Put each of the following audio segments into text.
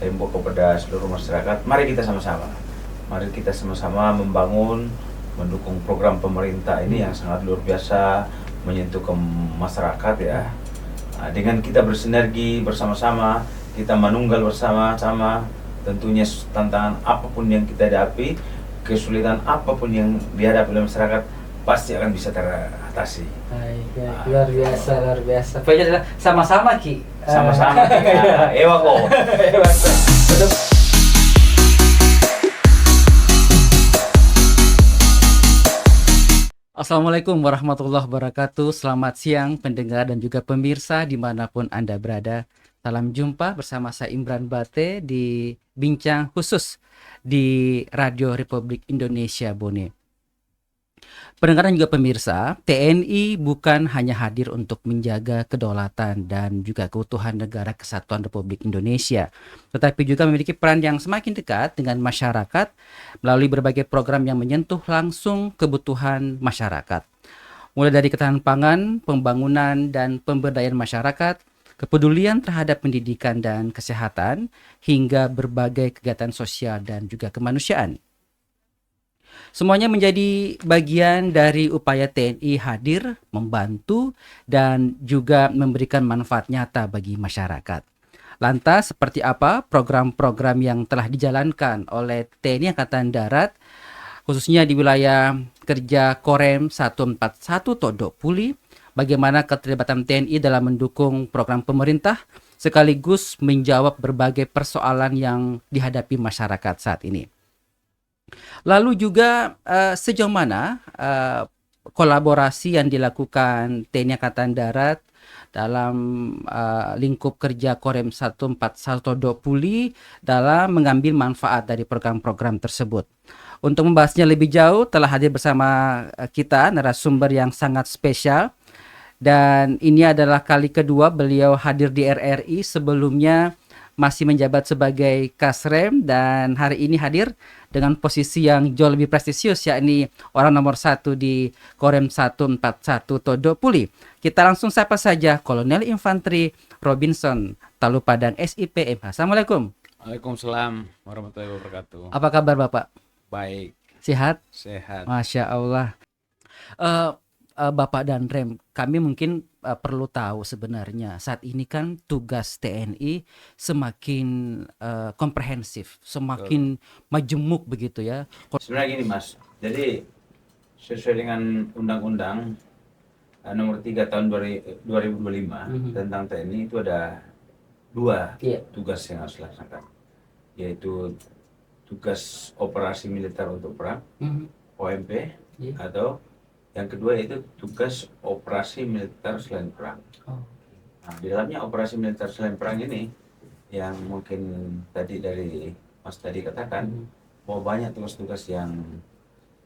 saya himbau kepada seluruh masyarakat, mari kita sama-sama membangun, mendukung program pemerintah ini yang sangat luar biasa menyentuh ke masyarakat ya. Nah, dengan kita bersinergi bersama-sama, kita manunggal bersama-sama, tentunya tantangan apapun yang kita hadapi, kesulitan apapun yang dihadapi oleh masyarakat pasti akan bisa teratasi. Baik, luar biasa. Pokoknya adalah sama-sama Ki. Sama-sama. Ewa kok. Assalamualaikum warahmatullahi wabarakatuh. Selamat siang pendengar dan juga pemirsa dimanapun Anda berada. Salam jumpa bersama saya Imran Bate di Bincang Khusus di Radio Republik Indonesia Bone. Pendengar dan juga pemirsa, TNI bukan hanya hadir untuk menjaga kedaulatan dan juga keutuhan negara kesatuan Republik Indonesia, tetapi juga memiliki peran yang semakin dekat dengan masyarakat melalui berbagai program yang menyentuh langsung kebutuhan masyarakat. Mulai dari ketahanan pangan, pembangunan dan pemberdayaan masyarakat, kepedulian terhadap pendidikan dan kesehatan, hingga berbagai kegiatan sosial dan juga kemanusiaan. Semuanya menjadi bagian dari upaya TNI hadir, membantu, dan juga memberikan manfaat nyata bagi masyarakat. Lantas, seperti apa program-program yang telah dijalankan oleh TNI Angkatan Darat, khususnya di wilayah kerja Korem 141 Todo Puli, bagaimana keterlibatan TNI dalam mendukung program pemerintah, sekaligus menjawab berbagai persoalan yang dihadapi masyarakat saat ini. Lalu juga sejauh mana kolaborasi yang dilakukan TNI Angkatan Darat dalam lingkup kerja Korem 141 Todo Puli dalam mengambil manfaat dari program-program tersebut. Untuk membahasnya lebih jauh telah hadir bersama kita narasumber yang sangat spesial, dan ini adalah kali kedua beliau hadir di RRI. Sebelumnya masih menjabat sebagai Kasrem dan hari ini hadir dengan posisi yang jauh lebih prestisius, yakni orang nomor 1 di Korem 141 Todo Puli. Kita langsung sapa saja Kolonel Infanteri Robinson Talupadang SIP MH. Assalamualaikum. Waalaikumsalam warahmatullahi wabarakatuh. Apa kabar Bapak? Baik, Sehat? sehat. Masya Allah. Bapak dan Rem, kami mungkin perlu tahu sebenarnya saat ini kan tugas TNI semakin komprehensif, semakin majemuk begitu ya. Sebenarnya gini Mas, jadi sesuai dengan Undang-Undang nomor 3 tahun 2025 tentang TNI itu ada dua tugas yang harus dilaksanakan, yaitu tugas operasi militer untuk perang, OMP, atau yang kedua yaitu tugas operasi militer selain perang. Nah, di dalamnya operasi militer selain perang ini yang mungkin tadi dari Mas tadi katakan bahwa banyak tugas-tugas yang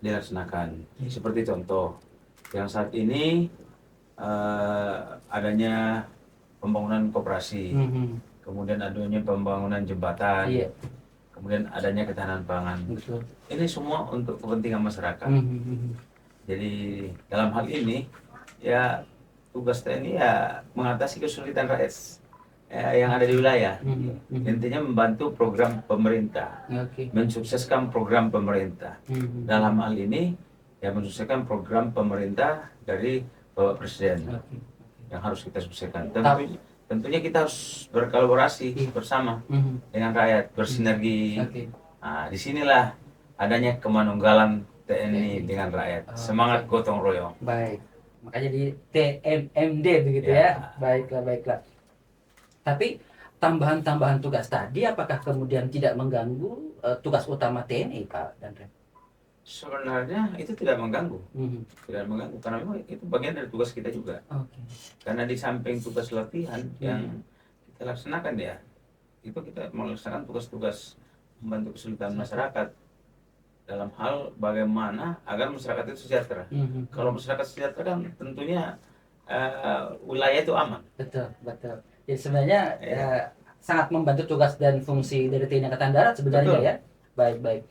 dilaksanakan. Seperti contoh yang saat ini adanya pembangunan koperasi, kemudian adanya pembangunan jembatan, kemudian adanya ketahanan pangan. Betul. Ini semua untuk kepentingan masyarakat. Jadi dalam hal ini ya tugas TNI ya mengatasi kesulitan rakyat yang ada di wilayah. Intinya membantu program pemerintah, mensukseskan program pemerintah. Dalam hal ini ya mensukseskan program pemerintah dari Bapak Presiden yang harus kita sukseskan. Tentunya kita harus berkolaborasi bersama dengan rakyat, bersinergi. Nah, disinilah adanya kemanunggalan TNI dengan rakyat, semangat gotong royong. Baik, makanya di TMMD begitu ya. Baiklah. Tapi tambahan tugas tadi apakah kemudian tidak mengganggu tugas utama TNI Pak dan Rem? Sebenarnya itu tidak mengganggu, karena memang itu bagian dari tugas kita juga. Karena di samping tugas latihan yang kita laksanakan ya, itu kita melaksanakan tugas-tugas membantu kesulitan masyarakat dalam hal bagaimana agar masyarakat itu sejahtera. Kalau masyarakat sejahtera kan tentunya wilayah itu aman. Betul. Jadi sebenarnya sangat membantu tugas dan fungsi dari TNI Angkatan Darat sebenarnya. Betul. Ya. Baik.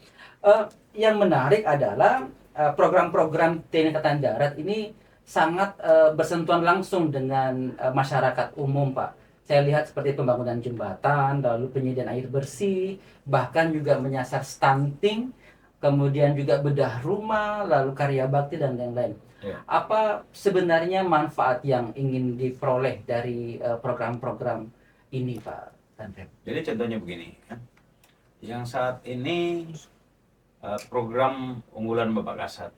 Yang menarik adalah program-program TNI Angkatan Darat ini sangat bersentuhan langsung dengan masyarakat umum, Pak. Saya lihat seperti pembangunan jembatan, lalu penyediaan air bersih, bahkan juga menyasar stunting, kemudian juga bedah rumah, lalu karya bakti dan lain-lain. Ya. Apa sebenarnya manfaat yang ingin diperoleh dari program-program ini, Pak Andre? Jadi contohnya begini, kan? Yang saat ini program unggulan Bapak Kasat,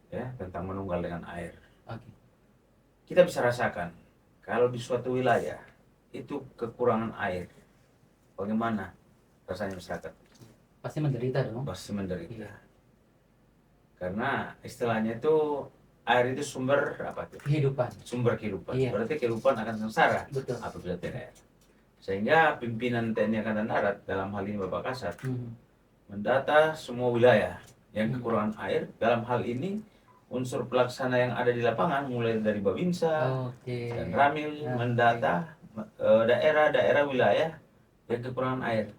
ya, tentang menunggal dengan air. Oke. Kita bisa rasakan kalau di suatu wilayah itu kekurangan air, bagaimana rasanya masyarakat? Pasti menderita dong. Pasti menderita. Iya. Karena istilahnya itu air itu sumber apa tuh? Kehidupan. Sumber kehidupan. Iya. Berarti kehidupan akan sengsara Betul. apabila tidak air. Sehingga pimpinan TNI Angkatan Darat dalam hal ini Bapak Kasat mendata semua wilayah yang kekurangan air. Dalam hal ini unsur pelaksana yang ada di lapangan mulai dari Babinsa dan Ramil mendata daerah-daerah wilayah yang kekurangan air,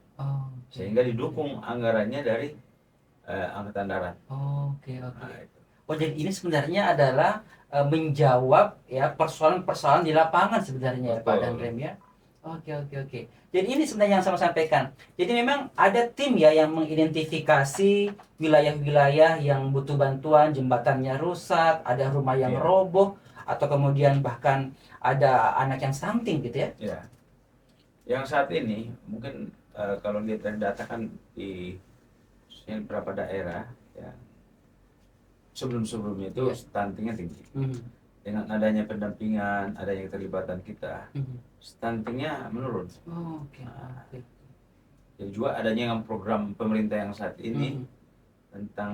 sehingga didukung anggarannya dari Angkatan Darat. Nah, itu. Oh, jadi ini sebenarnya adalah menjawab ya persoalan-persoalan di lapangan sebenarnya ya, Pak Danrem ya. Oke. Jadi ini sebenarnya yang saya sampaikan. Jadi memang ada tim ya yang mengidentifikasi wilayah-wilayah yang butuh bantuan, jembatannya rusak, ada rumah yang roboh, atau kemudian bahkan ada anak yang stunting gitu ya. Ya. Yang saat ini mungkin kalau lihat dari data kan di beberapa daerah ya, sebelum-sebelumnya itu stuntingnya tinggi. Dengan adanya pendampingan, adanya keterlibatan kita, stuntingnya menurun. Jadi juga adanya yang program pemerintah yang saat ini tentang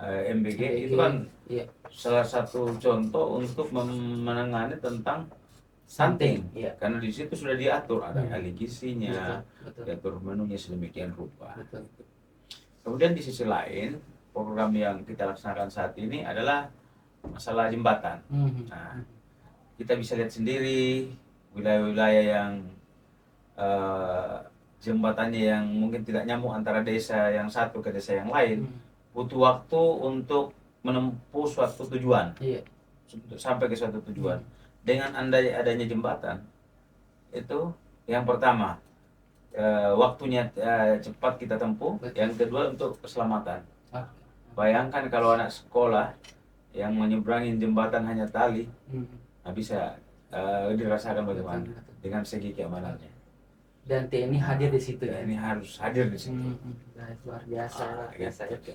MBG itu kan salah satu contoh untuk menangani tentang stunting. Karena di situ sudah diatur ada ahli gizinya, diatur menunya sedemikian rupa. Kemudian di sisi lain, program yang kita laksanakan saat ini adalah masalah jembatan. Nah, kita bisa lihat sendiri wilayah-wilayah yang jembatannya yang mungkin tidak nyambung antara desa yang satu ke desa yang lain, butuh waktu untuk menempuh suatu tujuan, sampai ke suatu tujuan. Dengan adanya jembatan, itu yang pertama waktunya cepat kita tempuh. Yang kedua untuk keselamatan. Bayangkan kalau anak sekolah yang menyeberangi jembatan hanya tali, bisa dirasakan bagaimana dengan segi keamanannya. Dan TNI hadir di situ ya. TNI harus hadir di situ. Luar biasa, luar biasa. Gitu.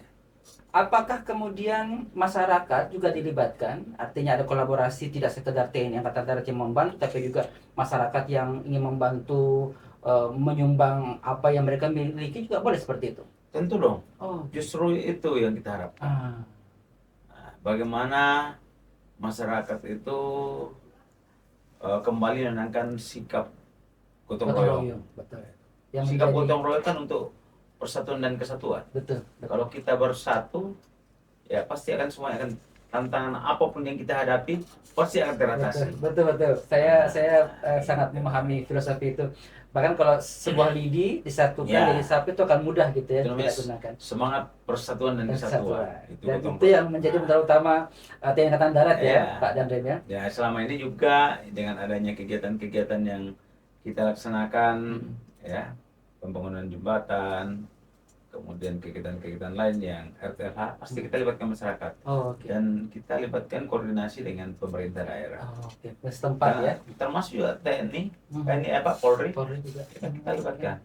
Apakah kemudian masyarakat juga dilibatkan? Artinya ada kolaborasi tidak sekedar TNI Angkatan Darat yang membantu, tapi juga masyarakat yang ingin membantu menyumbang apa yang mereka miliki juga boleh seperti itu? Tentu dong. Justru itu yang kita harapkan. Nah, bagaimana masyarakat itu kembali menanamkan sikap gotong royong. Betul. Sikap gotong royong kan untuk persatuan dan kesatuan. Betul. Kalau kita bersatu, ya pasti akan semuanya akan tantangan apapun yang kita hadapi pasti akan teratasi. Betul. Saya sangat memahami filosofi itu. Bahkan kalau sebuah lidi disatukan jadi satu itu akan mudah gitu ya kita gunakan. Semangat persatuan dan kesatuan. Dan itu yang menjadi modal utama TNI Angkatan Darat ya, Pak Danrem ya. Ya, selama ini juga dengan adanya kegiatan-kegiatan yang kita laksanakan ya, pembangunan jembatan, kemudian kegiatan-kegiatan lain yang RTLH, pasti kita libatkan masyarakat. Dan kita libatkan koordinasi dengan pemerintah daerah. Setempat ya. Termasuk juga TNI, Polri juga kita libatkan.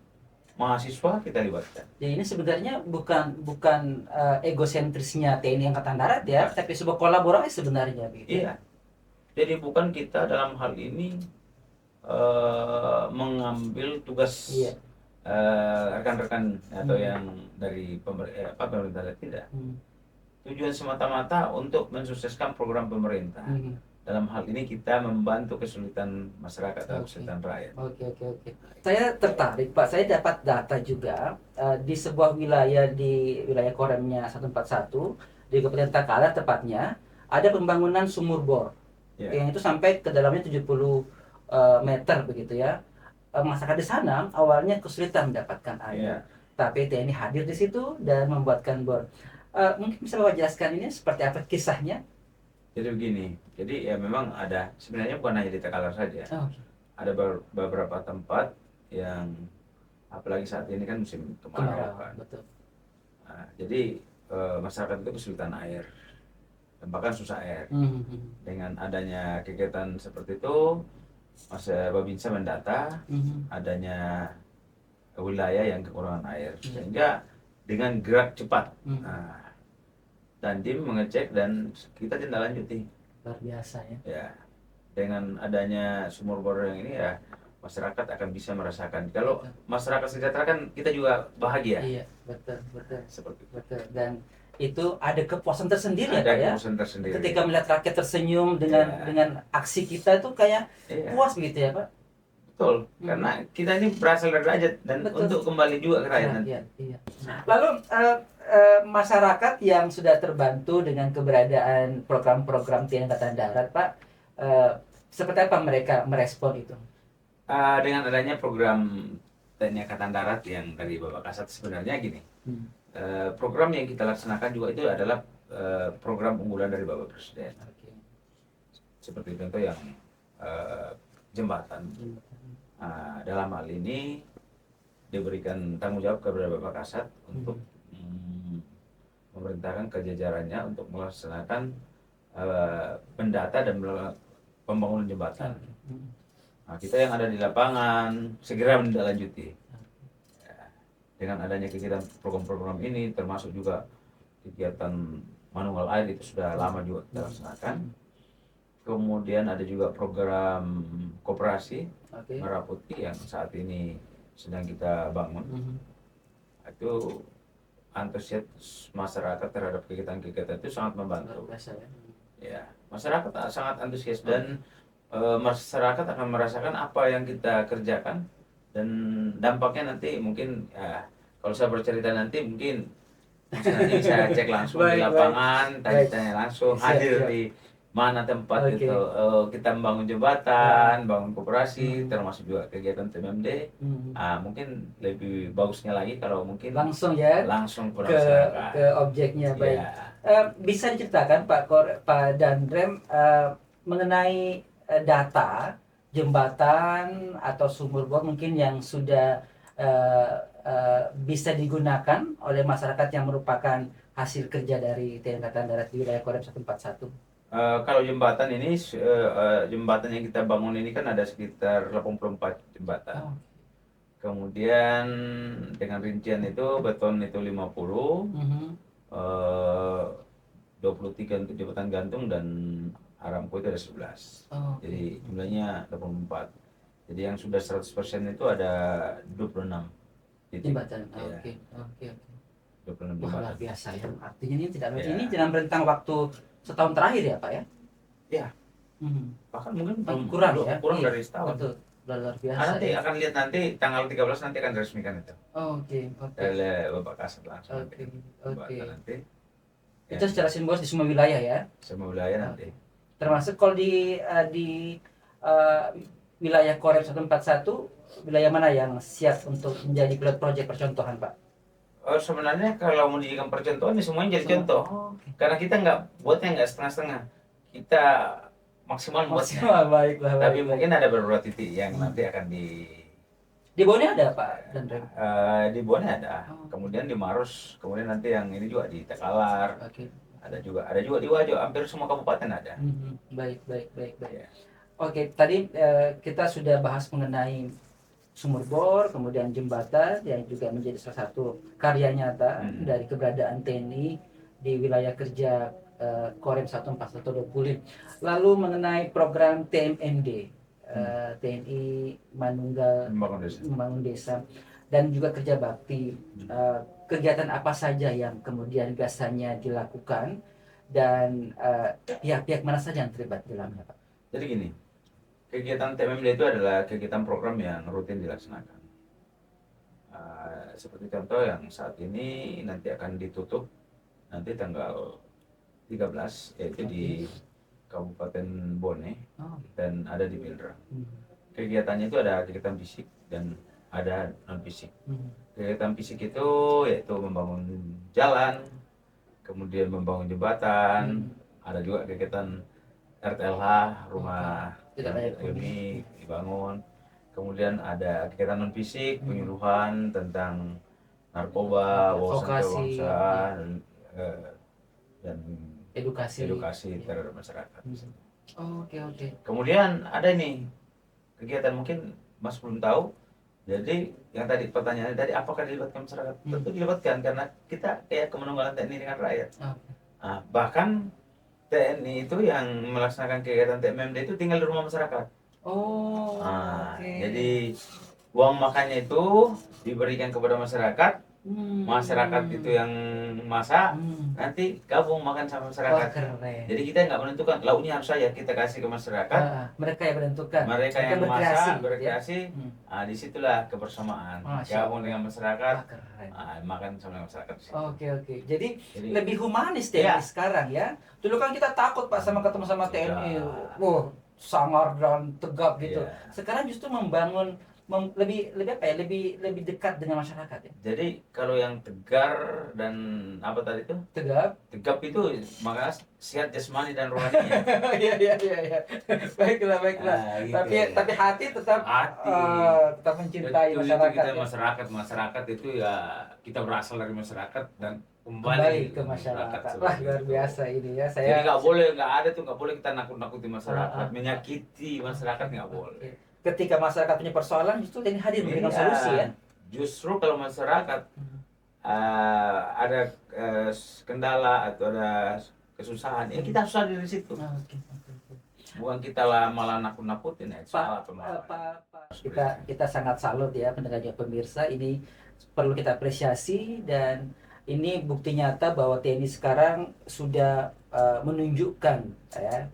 Mahasiswa kita libatkan. Jadi ini sebenarnya bukan egosentrisnya TNI Angkatan Darat ya, tapi sebuah kolaborasi sebenarnya. Gitu. Iya. Jadi bukan kita dalam hal ini mengambil tugas rekan-rekan atau yang dari pemerintah, tidak. Tujuan semata-mata untuk mensukseskan program pemerintah. Dalam hal ini kita membantu kesulitan masyarakat atau kesulitan rakyat. Oke. Saya tertarik Pak, saya dapat data juga di sebuah wilayah Koremnya 141 di Kabupaten Takala tepatnya ada pembangunan sumur bor yang itu sampai ke dalamnya 70 meter begitu ya. Masyarakat di sana awalnya kesulitan mendapatkan air, tapi TNI hadir di situ dan membuatkan bor. Mungkin bisa Bapak jelaskan ini seperti apa kisahnya? Jadi begini, jadi ya memang ada, sebenarnya bukan hanya di Takalar saja, ada beberapa tempat yang apalagi saat ini kan musim kemarau kan. Betul. Nah, jadi masyarakat itu kesulitan air dan bahkan susah air. Dengan adanya kegiatan seperti itu, Mas Babinsa mendata adanya wilayah yang kekurangan air, sehingga dengan gerak cepat Dandim mengecek dan kita tindak lanjuti. Luar biasa ya. Ya, dengan adanya sumur bor yang ini ya masyarakat akan bisa merasakan. Kalau masyarakat sejahtera kan kita juga bahagia. Iya, betul. Seperti itu. Betul. Dan itu ada kepuasan tersendiri Ada ya Pak ya. kepuasan tersendiri. Ketika melihat rakyat tersenyum dengan aksi kita itu kayak puas gitu ya Pak. Betul, karena kita ini berasal dari rakyat dan untuk kembali juga ke rakyat nanti. Iya. Lalu masyarakat yang sudah terbantu dengan keberadaan program-program TNI Angkatan Darat Pak, seperti apa mereka merespon itu? Dengan adanya program TNI Angkatan Darat yang dari Bapak Kasat, sebenarnya gini, program yang kita laksanakan juga itu adalah program unggulan dari Bapak Presiden. Seperti contoh yang jembatan. Dalam hal ini diberikan tanggung jawab kepada Bapak Kasat untuk memerintahkan ke jajarannya untuk melaksanakan mendata dan pembangunan jembatan. Nah, kita yang ada di lapangan segera menindaklanjuti. Dengan adanya kegiatan program-program ini, termasuk juga kegiatan manual air itu sudah lama juga kita laksanakan. Kemudian ada juga program koperasi Merah Putih yang saat ini sedang kita bangun. Itu antusias masyarakat terhadap kegiatan-kegiatan itu sangat membantu. Ya, masyarakat sangat antusias dan masyarakat akan merasakan apa yang kita kerjakan dan dampaknya nanti mungkin ya, kalau saya bercerita nanti mungkin nanti bisa cek langsung di lapangan, tanya langsung, hadir di mana tempat itu kita membangun jembatan, bangun koperasi, termasuk juga kegiatan TMMD. Mungkin lebih bagusnya lagi kalau mungkin langsung ke objeknya. Baik. Bisa diceritakan Pak Dandrem mengenai data jembatan atau sumur bor mungkin yang sudah bisa digunakan oleh masyarakat yang merupakan hasil kerja dari TNI Angkatan Darat di wilayah Korem 141. Kalau jembatan ini, jembatan yang kita bangun ini kan ada sekitar 84 jembatan. Kemudian dengan rincian itu beton itu 50, 23 untuk jembatan gantung dan Aramco itu ada 11. Jadi jumlahnya 84. Jadi yang sudah 100% itu ada 26 jembatan. Oke. 26 Wah, luar jembatan. biasa ya. Artinya ini tidak ini dalam rentang waktu setahun terakhir ya Pak ya? Ya. Bahkan mungkin kurang ya? Kurang dari setahun. Betul. Luar biasa. Nanti akan lihat nanti tanggal 13 nanti akan diresmikan itu. Oke. Oleh Bapak Kasat langsung. Oke. Nanti. Itu secara simbolis di semua wilayah ya? Semua wilayah nanti. Termasuk kalau di wilayah Korem 141, wilayah mana yang siap untuk menjadi pilot project percontohan Pak? Sebenarnya kalau mau dijadikan percontohan ya semuanya jadi contoh. Karena kita buatnya nggak setengah-setengah. Kita maksimal buatnya. Baiklah. Tapi mungkin ada beberapa titik yang nanti akan di Bone ada Pak Dandrem? Di Bone ada. Kemudian di Maros, kemudian nanti yang ini juga di Tekalar. Ada juga di Wajo, hampir semua kabupaten ada. Baik. Ya. Oke, tadi kita sudah bahas mengenai sumur bor, kemudian jembatan yang juga menjadi salah satu karya nyata dari keberadaan TNI di wilayah kerja Korem 14120. Lalu mengenai program TMMD, TNI Manunggal Membangun Desa, dan juga kerja bakti. Kegiatan apa saja yang kemudian biasanya dilakukan dan pihak-pihak mana saja yang terlibat di dalamnya Pak? Jadi gini, kegiatan TMMD itu adalah kegiatan program yang rutin dilaksanakan. Seperti contoh yang saat ini nanti akan ditutup nanti tanggal 13, yaitu di Kabupaten Bone dan ada di Pilra. Kegiatannya itu ada kegiatan fisik dan ada non fisik. Kegiatan fisik itu yaitu membangun jalan, kemudian membangun jembatan, ada juga kegiatan RTLH, rumah ini dibangun. Kemudian ada kegiatan non fisik, penyuluhan tentang narkoba, wawasan Vokasi, kebangsaan, dan edukasi. terhadap masyarakat. Oke, oke. Kemudian ada ini kegiatan mungkin Mas belum tahu. Jadi yang tadi pertanyaannya tadi apakah dilibatkan masyarakat? Tentu dilibatkan karena kita kayak kemenunggalan TNI dengan rakyat. Nah, bahkan TNI itu yang melaksanakan kegiatan TMMD itu tinggal di rumah masyarakat. Nah, jadi uang makannya itu diberikan kepada masyarakat. Masyarakat itu yang masak, nanti gabung makan sama masyarakat. Keren. Jadi kita nggak menentukan lauknya harus saya, kita kasih ke masyarakat. Mereka yang menentukan. Mereka yang masak, berkreasi. Ya? Nah, disitulah kebersamaan. Gabung dengan masyarakat, makan sama masyarakat. Oke. Jadi lebih humanis TNI sekarang ya. Dulu kan kita takut Pak sama ketemu sama TNI. Wah, sangar dan tegap gitu. Sekarang justru membangun lebih dekat dengan masyarakat ya. Jadi kalau yang tegar dan apa tadi itu? Tegap itu makanya sehat jasmani dan rohaninya. Iya. Baiklah. Gitu. Tapi hati tetap mencintai Betul, masyarakat. Itu kita masyarakat itu ya kita berasal dari masyarakat dan kembali ke masyarakat. Wah, luar biasa ini ya. Jadi nggak boleh kita nakut-nakuti masyarakat, menyakiti masyarakat nggak boleh. Ketika masyarakat punya persoalan justru TNI hadir memberikan solusi ya. Justru kalau masyarakat ada kendala atau ada kesusahan, ya kita harus hadir di situ. Bukan kita malah nakut-nakutin ya. Kita sangat salut ya pendengar pemirsa, ini perlu kita apresiasi dan ini bukti nyata bahwa TNI sekarang sudah menunjukkan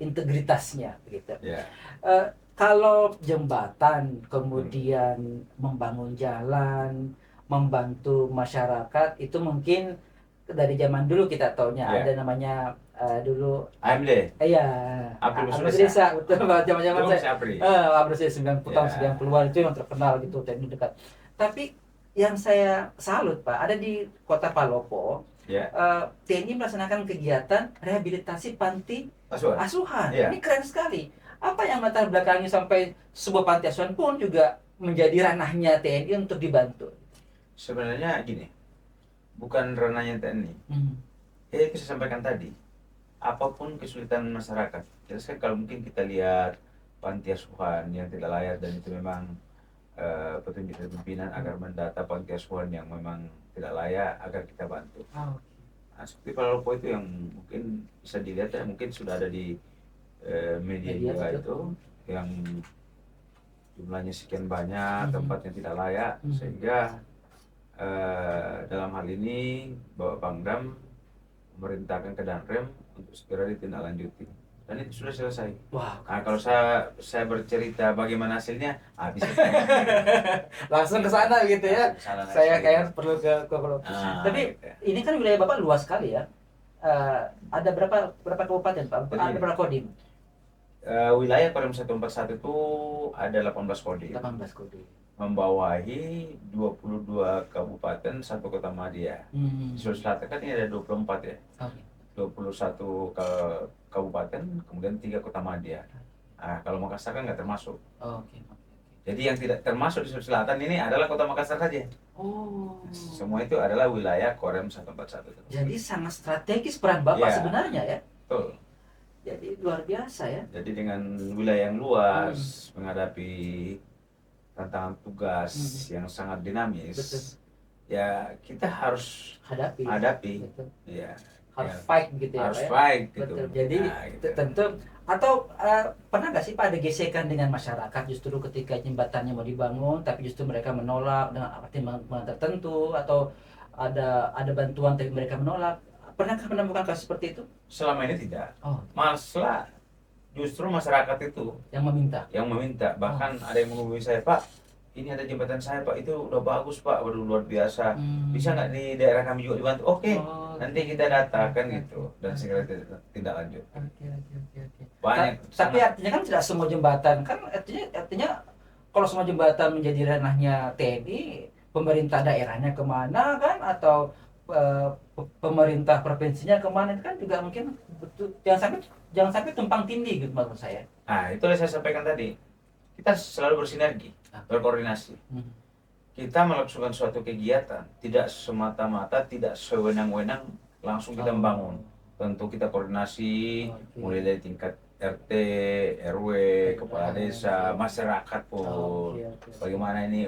integritasnya gitu. Kalau jembatan, kemudian membangun jalan, membantu masyarakat, itu mungkin dari zaman dulu kita taunya ada namanya dulu AMD. Iya. Abdul Desa, betul Pak. Zaman-zaman saya. Abdul 90-an itu yang terkenal gitu, TNI dekat. Tapi yang saya salut Pak, ada di Kota Palopo. TNI melaksanakan kegiatan rehabilitasi panti asuhan. Ini keren sekali. Apa yang latar belakangnya sampai sebuah panti asuhan pun juga menjadi ranahnya TNI untuk dibantu? Sebenarnya gini, bukan ranahnya TNI. Itu saya sampaikan tadi, apapun kesulitan masyarakat. Jadi kalau mungkin kita lihat panti asuhan yang tidak layak dan itu memang petunjuk dari pimpinan agar mendata panti asuhan yang memang tidak layak agar kita bantu. Nah, seperti Palopo itu yang mungkin bisa dilihat ya, mungkin sudah ada di media juga itu yang jumlahnya sekian banyak, tempatnya tidak layak, sehingga dalam hal ini Bapak Pangdam memerintahkan ke Danrem untuk segera ditindaklanjuti dan itu sudah selesai. Wow. Nah, kalau saya bercerita bagaimana hasilnya, bisa langsung ke sana gitu ya. Saya kayak perlu ke tapi gitu. ini kan wilayah Bapak luas sekali ya. Ada berapa kabupaten Pak? Ada berapa kodim? Wilayah Kodam 141 itu ada 18 kodim. Membawahi 22 kabupaten, 1 kota madya. Di Sulawesi Selatan kan ini ada 24 ya. 21 kabupaten, kemudian 3 kota madya. Nah, kalau Makassar kan nggak termasuk. Jadi yang tidak termasuk di Sulawesi Selatan ini adalah kota Makassar saja. Semua itu adalah wilayah Kodam 141. Jadi sangat strategis peran Bapak sebenarnya ya. Betul. Jadi luar biasa ya. Jadi dengan wilayah yang luas, menghadapi tantangan tugas yang sangat dinamis, ya kita harus hadapi. Ya. Harus fight gitu ya. Harus fight gitu. Betul. Jadi tentu atau pernah nggak sih Pak ada gesekan dengan masyarakat justru ketika jembatannya mau dibangun, tapi justru mereka menolak dengan pertimbangan tertentu atau ada bantuan tapi mereka menolak? Pernahkah menemukan kasus seperti itu? Selama ini tidak. Masalah justru masyarakat itu yang meminta. Bahkan ada yang menghubungi saya, Pak, ini ada jembatan saya Pak, itu udah bagus Pak, udah luar biasa. Bisa nggak di daerah kami juga dibantu? Oke. Nanti kita datakan gitu dan segera tindak lanjut. Banyak. Tapi artinya kan tidak semua jembatan kan artinya kalau semua jembatan menjadi ranahnya TNI, pemerintah daerahnya kemana kan atau pemerintah provinsinya kemana itu kan juga mungkin betul, jangan sampai tumpang tindih gitu menurut saya. Nah, itulah saya sampaikan tadi. kita selalu bersinergi, berkoordinasi. Kita melakukan suatu kegiatan tidak semata-mata, tidak sewenang-wenang langsung kita membangun. Tentu kita koordinasi mulai dari tingkat RT, RW, kepala desa, masyarakat pun. Bagaimana ini?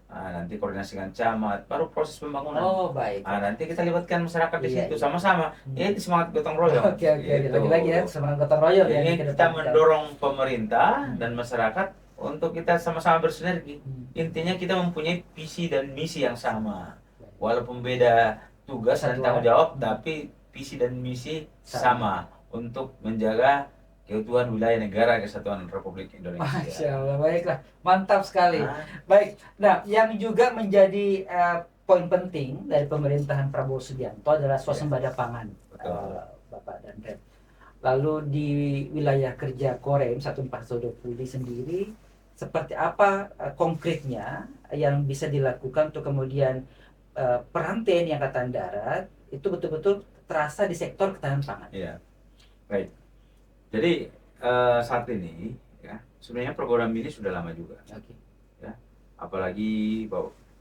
Nanti koordinasi dengan camat, baru proses pembangunan. Baik. Nanti kita libatkan masyarakat di situ Iya. sama-sama. Ini semangat gotong royong. Oke. Gitu. Lagi-lagi ya semangat gotong royong ya. Ini kita mendorong pemerintah dan masyarakat untuk kita sama-sama bersinergi. Intinya kita mempunyai visi dan misi yang sama. Walaupun beda tugas dan tanggung jawab, tapi visi dan misi sama untuk menjaga keutuhan wilayah negara Kesatuan Republik Indonesia. Masya Allah, baiklah, mantap sekali. Baik, nah yang juga menjadi poin penting dari pemerintahan Prabowo Subianto adalah swasembada pangan, Bapak dan Rem. Lalu di wilayah kerja Korem 1420 sendiri, seperti apa konkretnya yang bisa dilakukan untuk kemudian peran TNI Angkatan Darat itu betul-betul terasa di sektor ketahanan pangan? Iya, baik. Jadi saat ini ya sebenarnya program ini sudah lama juga. Ya, apalagi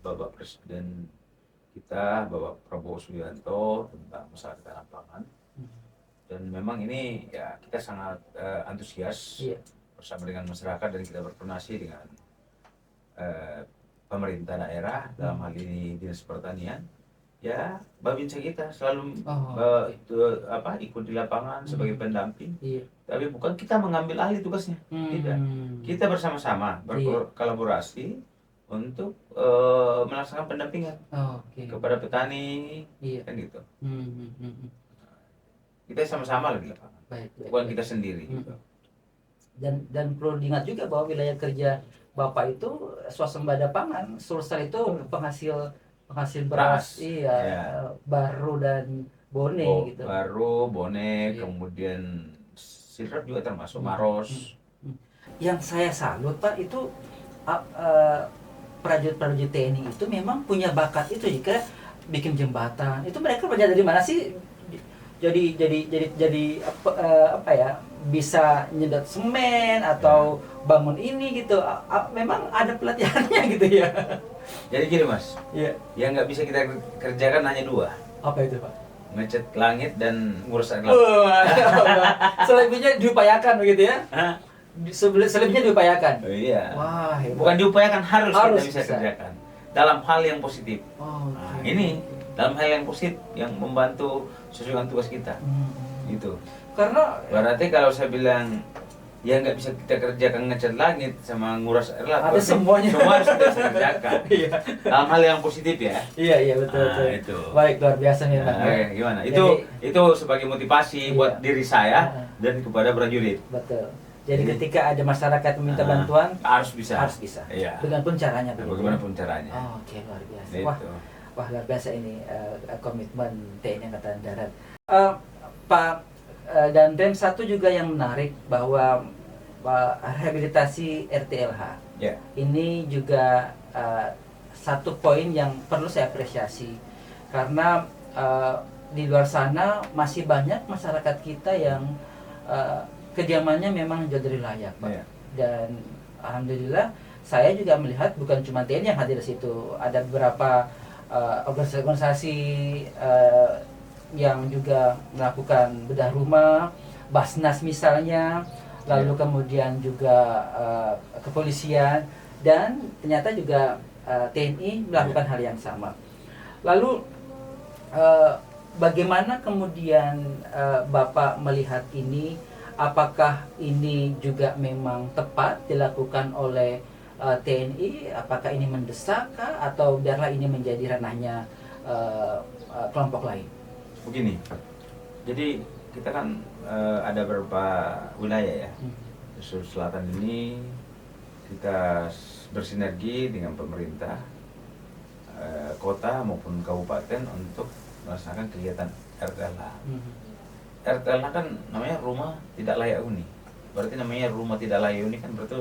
Bapak Presiden kita Bapak Prabowo Subianto tentang masalah ketahanan pangan. Dan memang ini ya kita sangat antusias bersama dengan masyarakat dan kita berkoordinasi dengan pemerintah daerah dalam hal ini Dinas Pertanian. Ya, Babinsa kita selalu ikut di lapangan sebagai pendamping. Tapi bukan kita mengambil alih tugasnya, tidak. Kita bersama-sama berkolaborasi untuk melaksanakan pendampingan kepada petani, kan gitu. Kita sama-sama lagi lapangan, bukan kita sendiri. Gitu. Dan perlu diingat juga bahwa wilayah kerja Bapak itu swasembada pangan, Sulsel itu penghasil beras, Baru dan Bone gitu. Baru, Bone, kemudian Sidrap juga termasuk Maros. Yang saya salut Pak itu prajurit-prajurit TNI itu memang punya bakat itu jika bikin jembatan. Itu mereka belajar dari mana sih? Jadi apa ya? Bisa nyedot semen atau bangun ini gitu. Memang ada pelatihannya gitu ya. Jadi gini Mas, yang nggak bisa kita kerjakan hanya dua. Apa itu Pak? Ngecat langit dan ngurus air laut. Selebihnya diupayakan begitu ya? Selebihnya diupayakan. Oh, iya. Wah, hebat. Bukan diupayakan, harus kita bisa bisa kerjakan dalam hal yang positif. Ini dalam hal yang positif yang membantu sesuai dengan tugas kita. Gitu. Karena berarti kalau saya bilang ya nggak bisa kita kerjakan ngecat langit sama nguras air laut. Ada semuanya. Semua harus kita bisa kerjakan. Dalam hal yang positif ya. Iya betul. Itu. Baik, luar biasa memang. Gimana? Jadi, itu sebagai motivasi buat diri saya dan kepada prajurit. Betul. Jadi ketika ada masyarakat meminta bantuan harus bisa. Iya. Bagaimanapun caranya. Bagaimanapun caranya. Oke, luar biasa. Gitu. Wah, luar biasa ini komitmen TNI Angkatan Darat. Pak dan Rem, satu juga yang menarik bahwa rehabilitasi RTLH ini juga satu poin yang perlu saya apresiasi karena di luar sana masih banyak masyarakat kita yang kediamannya memang jauh dari layak, Pak. Dan alhamdulillah saya juga melihat bukan cuma TNI yang hadir di situ, ada beberapa organisasi yang juga melakukan bedah rumah, Basnas misalnya, lalu kemudian juga kepolisian, dan ternyata juga TNI melakukan hal yang sama. Lalu bagaimana kemudian Bapak melihat ini? Apakah ini juga memang tepat dilakukan oleh TNI? Apakah ini mendesak atau biarlah ini menjadi ranahnya kelompok lain? Begini, jadi kita kan ada beberapa wilayah ya. Sulawesi Selatan ini kita bersinergi dengan pemerintah kota maupun kabupaten untuk melaksanakan kegiatan RTLH. RTLH kan namanya rumah tidak layak huni. Berarti namanya rumah tidak layak huni kan berarti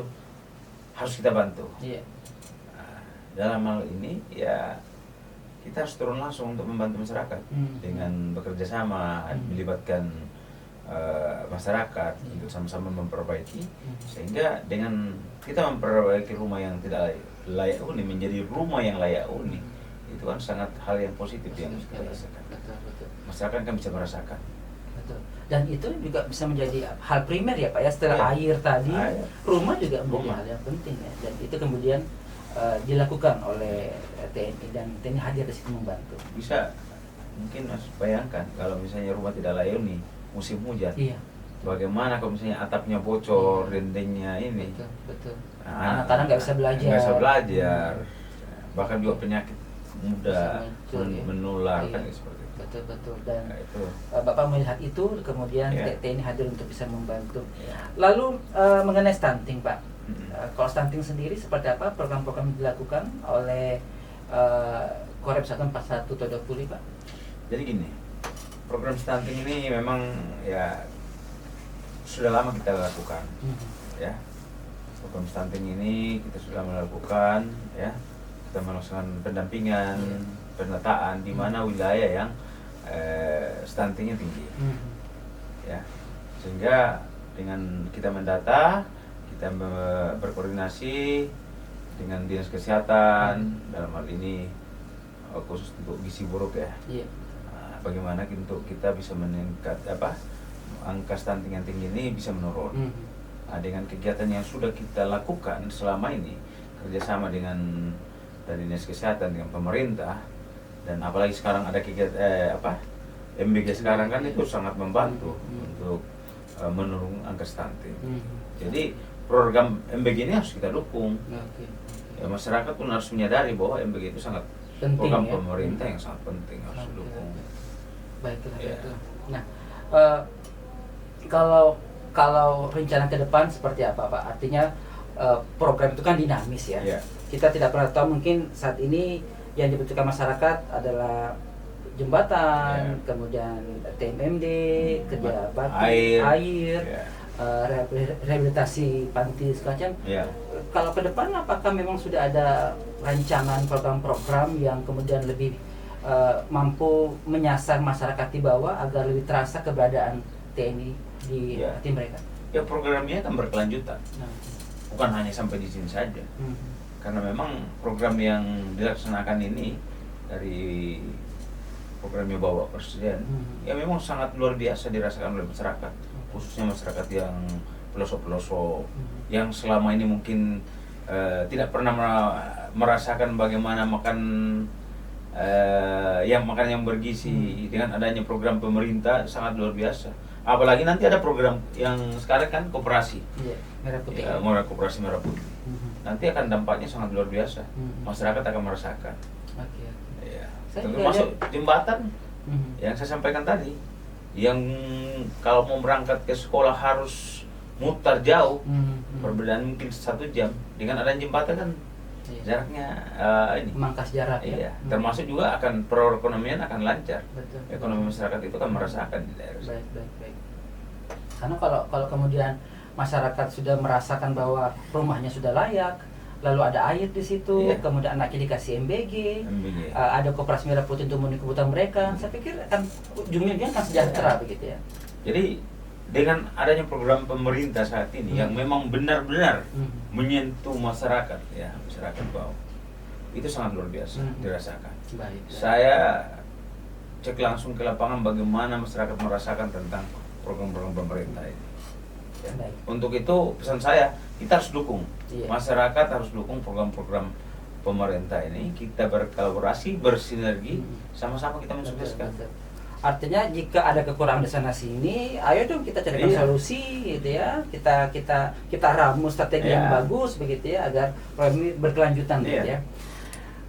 harus kita bantu. Nah, dalam hal ini ya kita harus turun langsung untuk membantu masyarakat dengan bekerja sama, melibatkan masyarakat untuk sama-sama memperbaiki, sehingga dengan kita memperbaiki rumah yang tidak layak huni menjadi rumah yang layak huni, itu kan sangat hal yang positif yang kita rasakan. Betul. Masyarakat kan bisa merasakan. Betul. Dan itu juga bisa menjadi hal primer ya Pak ya, setelah Ya. air tadi, Air. rumah juga menjadi Rumah. hal yang penting ya. Dan itu kemudian dilakukan oleh TNI, dan TNI hadir di situ membantu. Bisa mungkin Mas bayangkan kalau misalnya rumah tidak layak huni musim hujan, Iya. bagaimana kalau misalnya atapnya bocor, dindingnya ini, Betul. Nah, Anak-anak nggak bisa belajar. nggak bisa belajar, bahkan juga penyakit mudah Bisa muncul, ya. menular Iya. kan seperti itu. Betul. Dan Nah, itu Bapak melihat itu, kemudian Iya. TNI hadir untuk bisa membantu. ya. Lalu mengenai stunting Pak, Mm-mm. kalau stunting sendiri seperti apa program-program yang dilakukan oleh Korem 141 Todopuli Pak? Jadi gini, program stunting ini memang ya sudah lama kita lakukan, ya. Program stunting ini kita sudah melakukan, ya. Kita melakukan pendampingan, penataan di mana wilayah yang stuntingnya tinggi, ya. Sehingga dengan kita mendata, kita berkoordinasi dengan dinas kesehatan dalam hal ini khusus untuk gizi buruk ya. Iya. Bagaimana untuk kita bisa meningkat angka stunting yang tinggi ini bisa menurun. Nah, dengan kegiatan yang sudah kita lakukan selama ini, kerjasama dengan dari dinas kesehatan dengan pemerintah, dan apalagi sekarang ada kegiatan MBG sekarang kan itu sangat membantu untuk menurunkan angka stunting. Jadi program MBG ini harus kita dukung. Ya, masyarakat pun harus menyadari bahwa MBG itu sangat Penting, program ya? pemerintah yang sangat penting, harus didukung. Baiklah. Ya. Nah, kalau rencana ke depan seperti apa Pak? Artinya program itu kan dinamis ya. Ya. Kita tidak pernah tahu, mungkin saat ini yang dibutuhkan masyarakat adalah jembatan, kemudian TMMD, kerja bakti, air, Ya. rehabilitasi panti segala macam. Ya. Kalau ke depan apakah memang sudah ada rancangan program-program yang kemudian lebih mampu menyasar masyarakat di bawah agar lebih terasa keberadaan TNI di Ya. hati mereka? Ya, programnya kan berkelanjutan, Nah. bukan hanya sampai di sini saja. Hmm. Karena memang program yang dilaksanakan ini dari programnya Bapak Presiden, ya memang sangat luar biasa dirasakan oleh masyarakat, khususnya masyarakat yang pelosok-pelosok, yang selama ini mungkin tidak pernah merasakan bagaimana makan makanan yang bergizi. Dengan adanya program pemerintah sangat luar biasa. Apalagi nanti ada program yang sekarang kan koperasi, Iya, merah putih. ya, koperasi merah putih. Nanti akan dampaknya sangat luar biasa. Masyarakat akan merasakan. Oke. Ya. Saya juga Termasuk jembatan Mhm. yang saya sampaikan tadi, yang kalau mau berangkat ke sekolah harus mutar jauh, perbedaan mungkin 1 jam. Dengan adanya jembatan kan Iya. jaraknya ini. Memangkas jarak Iya, ya. termasuk juga akan perekonomian akan lancar. Betul. Ekonomi masyarakat itu kan merasakan di daerah. Baik. Karena kalau kemudian masyarakat sudah merasakan bahwa rumahnya sudah layak, lalu ada air di situ, Iya. kemudian anaknya dikasih MBG, MBG. ada koperasi merah putih untuk memenuhi kebutuhan mereka, saya pikir akan ujungnya akan sejahtera begitu ya. Jadi dengan adanya program pemerintah saat ini yang memang benar-benar menyentuh masyarakat, ya masyarakat bawah, itu sangat luar biasa dirasakan. Baik. Saya cek langsung ke lapangan bagaimana masyarakat merasakan tentang program-program pemerintah ini. Ya. Baik. Untuk itu pesan saya, kita harus dukung. Iya. Masyarakat harus dukung program-program pemerintah ini. Kita berkolaborasi, bersinergi, sama-sama kita mensukseskan. Betul. Artinya jika ada kekurangan di sana sini, ayo dong kita carikan Iya. solusi gitu ya. Kita ramu strategi yang Iya. bagus begitu ya, agar program ini berkelanjutan gitu Iya. ya.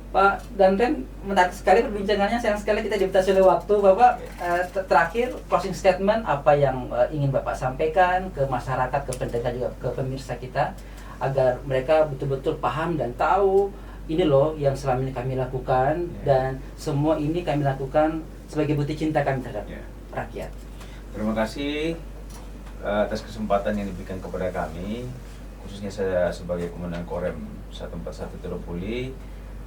Pak Danren, menarik sekali perbincangannya. Sayang sekali kita dibatasi oleh waktu. Bapak, terakhir closing statement apa yang ingin Bapak sampaikan ke masyarakat, ke pendengar juga ke pemirsa kita, agar mereka betul-betul paham dan tahu ini loh yang selama ini kami lakukan, dan semua ini kami lakukan sebagai bukti cinta kami terhadap rakyat. Terima kasih atas kesempatan yang diberikan kepada kami, khususnya saya sebagai Komandan Korem 141 Todopuli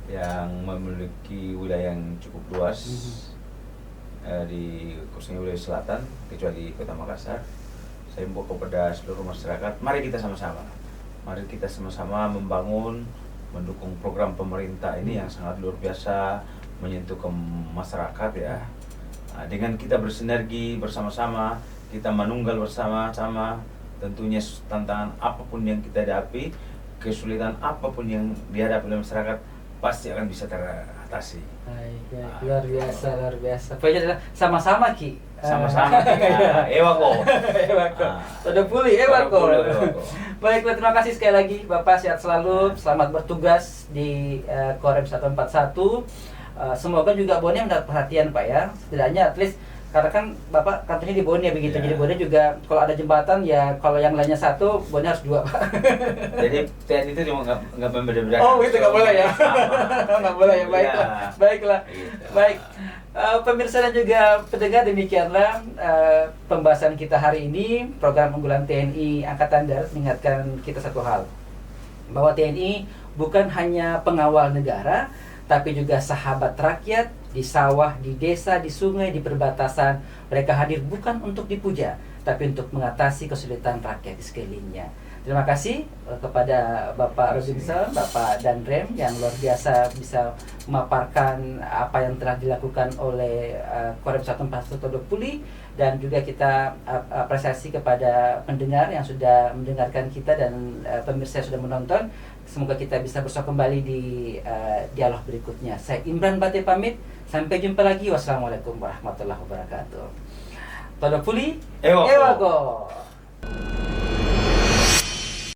yang memiliki wilayah yang cukup luas di khususnya wilayah selatan, kecuali Kota Makassar. Saya himbau kepada seluruh masyarakat, mari kita sama-sama membangun, mendukung program pemerintah ini yang sangat luar biasa menyentuh ke masyarakat ya. Nah, dengan kita bersinergi bersama-sama, kita menunggal bersama-sama, tentunya tantangan apapun yang kita hadapi, kesulitan apapun yang dihadapi oleh masyarakat pasti akan bisa teratasi. Baik, luar biasa. Pokoknya adalah sama-sama Ki. Sama-sama kita. Ewako. Sudah pulih Ewako. Baiklah, terima kasih sekali lagi Bapak, sehat selalu, selamat bertugas di Korem 141. Semoga juga Bone mendapat perhatian Pak ya. Setidaknya at least karena kan Bapak kantornya di Bone begitu, jadi Bone juga kalau ada jembatan ya kalau yang lainnya satu, Bone harus dua Pak. Jadi TNI itu cuma nggak membeda-bedakan. Oh gitu, nggak boleh ya? Nggak boleh ya, baiklah. Baik, pemirsa dan juga pendengar, demikianlah pembahasan kita hari ini. Program unggulan TNI Angkatan Darat mengingatkan kita satu hal, bahwa TNI bukan hanya pengawal negara, tapi juga sahabat rakyat. Di sawah, di desa, di sungai, di perbatasan, mereka hadir bukan untuk dipuja, tapi untuk mengatasi kesulitan rakyat di sekelilingnya. Terima kasih kepada Bapak Robinson, Bapak Danrem yang luar biasa bisa memaparkan apa yang telah dilakukan oleh Korem 141 Puli, dan juga kita apresiasi kepada pendengar yang sudah mendengarkan kita dan pemirsa yang sudah menonton. Semoga kita bisa bersua kembali di dialog berikutnya. Saya Imran Bate pamit. Sampai jumpa lagi. Wassalamualaikum warahmatullahi wabarakatuh. Todo Puli, Ewako. Ewako.